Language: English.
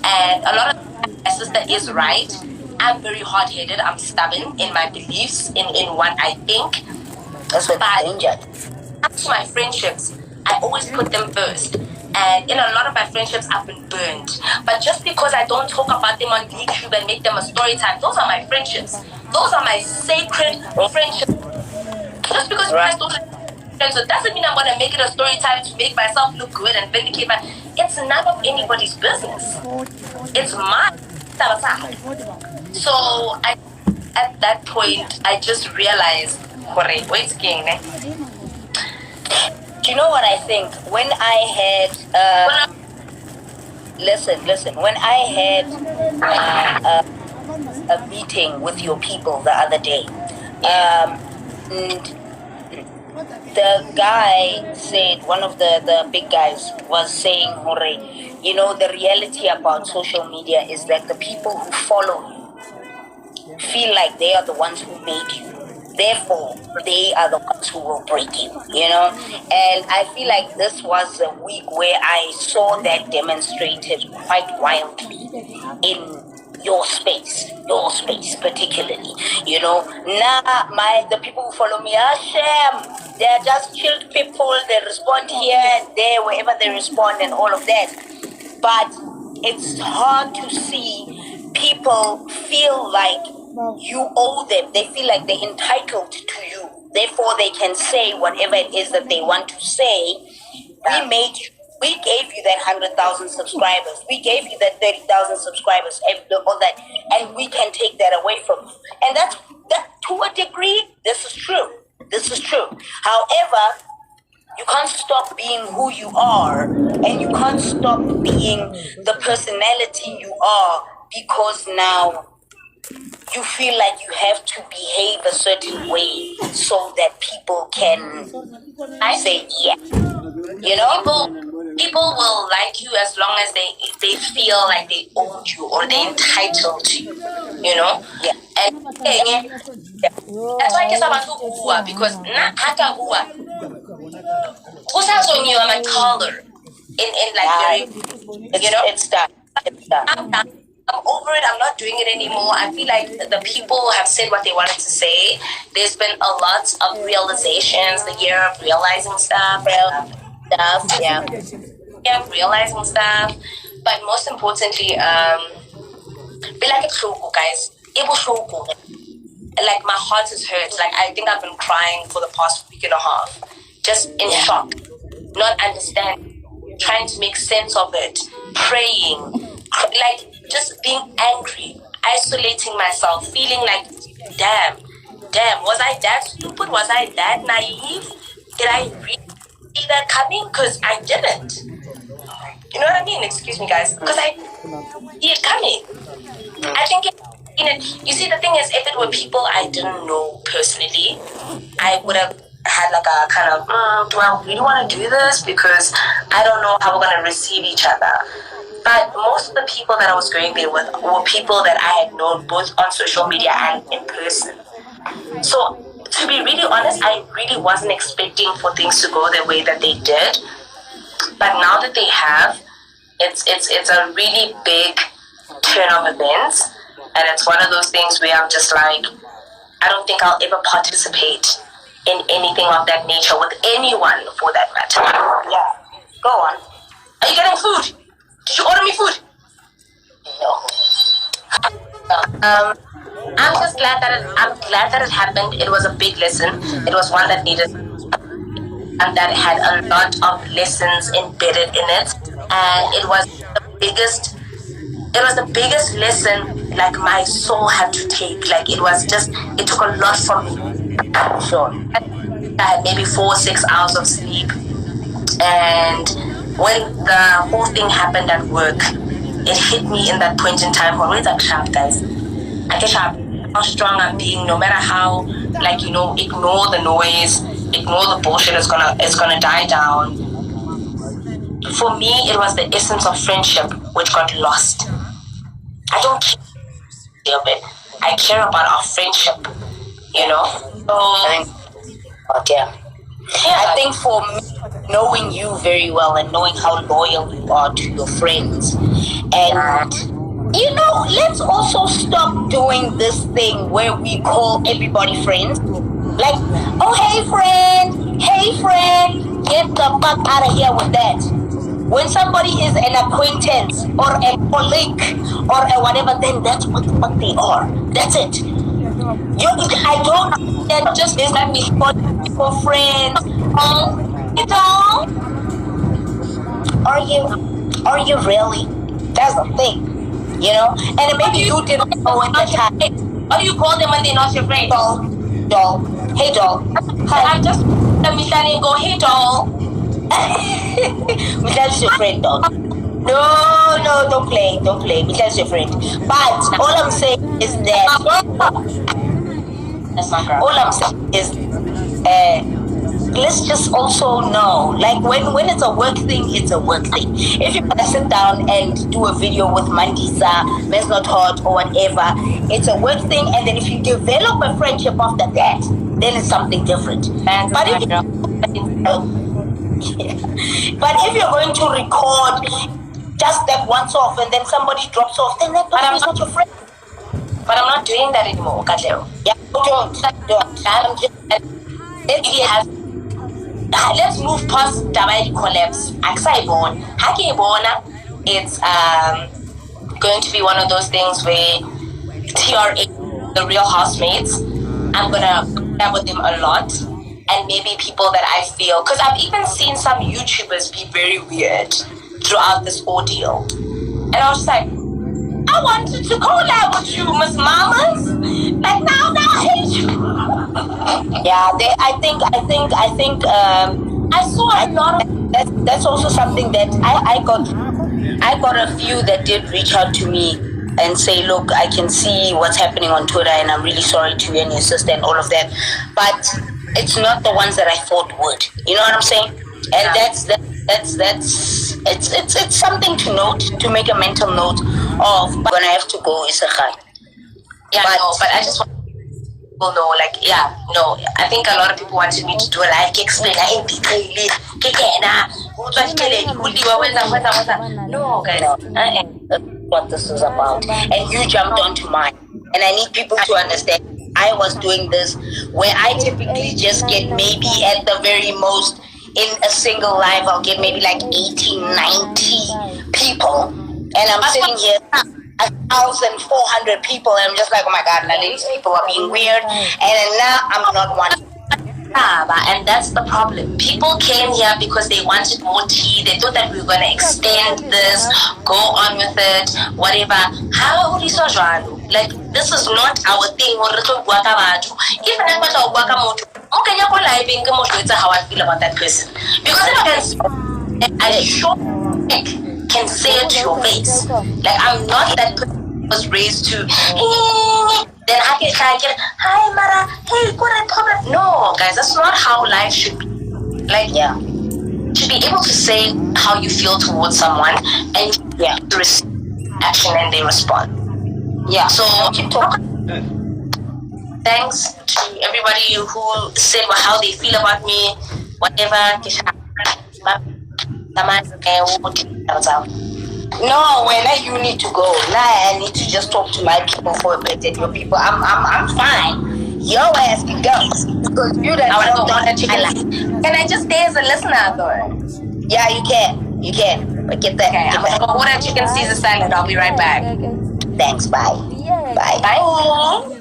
And a lot of my sister is right. I'm very hard-headed. I'm stubborn in my beliefs, in what I think. That's what danger. To my friendships, I always put them first. And in a lot of my friendships, I've been burned. But just because I don't talk about them on YouTube and make them a story time, those are my friendships. Those are my sacred friendships. Just because you guys don't friends, it doesn't mean I'm going to make it a story time to make myself look good and vindicate my... It's none of anybody's business. It's mine. So at that point, I just realized, wait again, Do you know what I think? When I had listen. When I had a meeting with your people the other day, and the guy said, one of the big guys was saying, Hore, you know, the reality about social media is that the people who follow you feel like they are the ones who made you. Therefore, they are the ones who will break you, you know? And I feel like this was a week where I saw that demonstrated quite wildly in your space particularly, you know. The people who follow me are shame. They're just chilled people. They respond here and there, wherever they respond and all of that. But it's hard to see people feel like you owe them. They feel like they're entitled to you. Therefore, they can say whatever it is that they want to say. We made you. We gave you that 100,000 subscribers. We gave you that 30,000 subscribers, all that, and we can take that away from you. And that to a degree, this is true. However, you can't stop being who you are, and you can't stop being the personality you are because now you feel like you have to behave a certain way so that people can say, yeah. You know? People will like you as long as they feel like they own you or they're entitled to you, you know? Yeah. And that's why I guess about Hua, because Haka Hua, who's has on you, I'm a color in like, you know? It's done. I'm done. I'm over it. I'm not doing it anymore. I feel like the people have said what they wanted to say. There's been a lot of realizations, the year of realizing stuff. Realizing stuff. But most importantly, be like a troko, guys. Like my heart is hurt. Like I think I've been crying for the past week and a half. Just in shock. Not understanding. Trying to make sense of it. Praying. Like just being angry. Isolating myself. Feeling like, damn, was I that stupid? Was I that naive? Did I really see that coming? Because I didn't. You know what I mean? Excuse me, guys. Because I see it coming. I think you see, the thing is, if it were people I didn't know personally, I would have had like a kind of, do I really want to do this? Because I don't know how we're going to receive each other. But most of the people that I was going there with were people that I had known both on social media and in person. So, to be really honest, I really wasn't expecting for things to go the way that they did. But now that they have, it's a really big turn of events. And it's one of those things where I'm just like, I don't think I'll ever participate in anything of that nature with anyone for that matter. Yeah. Go on. Are you getting food? Did you order me food? No. I'm just glad that it happened. It was a big lesson. It was one that needed, and that had a lot of lessons embedded in it. And it was the biggest lesson like my soul had to take. Like it took a lot from me. Sure. I had maybe 4 or 6 hours of sleep, and when the whole thing happened at work, it hit me in that point in time. Always like sharp, guys. I guess how strong I'm being, no matter how, like, you know, ignore the noise, ignore the bullshit. It's gonna die down. For me, it was the essence of friendship which got lost. I don't care of it. I care about our friendship, you know. So, I think for me, knowing you very well and knowing how loyal you are to your friends, And let's also stop doing this thing where we call everybody friends. Like, oh, hey friend, get the fuck out of here with that. When somebody is an acquaintance or a colleague or a whatever, then that's what the fuck they are. That's it. I don't that just is let me for friends. You don't? Are you really? That's the thing. And maybe you didn't know at the time. What do you call them when they're not your friend? Doll. Hey, doll. Hi. I'm just Michelle and go, hey, doll. Michelle's your friend, doll. No, don't play. Michelle's your friend. But all I'm saying is that That's my girl. all I'm saying is let's just also know, like when it's a work thing, it's a work thing. If you want to sit down and do a video with Mandisa, Men's Not Hot or whatever, it's a work thing. And then if you develop a friendship after that, then it's something different. But if you're going to record just that once off and then somebody drops off, then that person's not your friend. But I'm not doing that anymore, Katleho. Yeah, don't. I'm just, let's move past Dabadi collapse. It's going to be one of those things where TRA, the Real Housemates, I'm gonna have with them a lot, and maybe people that I feel, because I've even seen some YouTubers be very weird throughout this ordeal, and I was just like, I wanted to collab with you, Miss Mamas. Like now I hate you. Yeah, I think I saw a lot of that's also something that I got a few that did reach out to me and say, look, I can see what's happening on Twitter and I'm really sorry to you and your sister and all of that, but it's not the ones that I thought would. You know what I'm saying? And that's it's something to note, to make a mental note of. But when I have to go, it's a hard. Yeah, but I just want people know, like, I think a lot of people wanted me to do a live explain. No, guys, that's what this is about. And you jumped onto mine, and I need people to understand. I was doing this where I typically just get maybe at the very most in a single live, I'll get maybe like 80, 90 people, and I'm sitting here 1,400 people, and I'm just like, oh my God, now these people are being weird, and now I'm not one. And that's the problem. People came here because they wanted more tea. They thought that we were going to extend this, go on with it, whatever. How would you so like, this is not our thing. Even if how I feel about that person. Because I sure can say it to your face. Like, I'm not that person who was raised to then I can hi Mara, hey, what a problem. No, guys, that's not how life should be. Like, to be able to say how you feel towards someone and to receive action and they respond. Yeah. So keep talking. Thanks to everybody who said how they feel about me, whatever. No, when you need to go. Now I need to just talk to my people for a bit. And your people, I'm fine. Your ass can go. Because you I want to go order chicken. Can I just stay as a listener though? Yeah, you can. You can. But get that. Okay, I'm gonna go order chicken Caesar salad. I'll be right back. Thanks. Bye. Bye.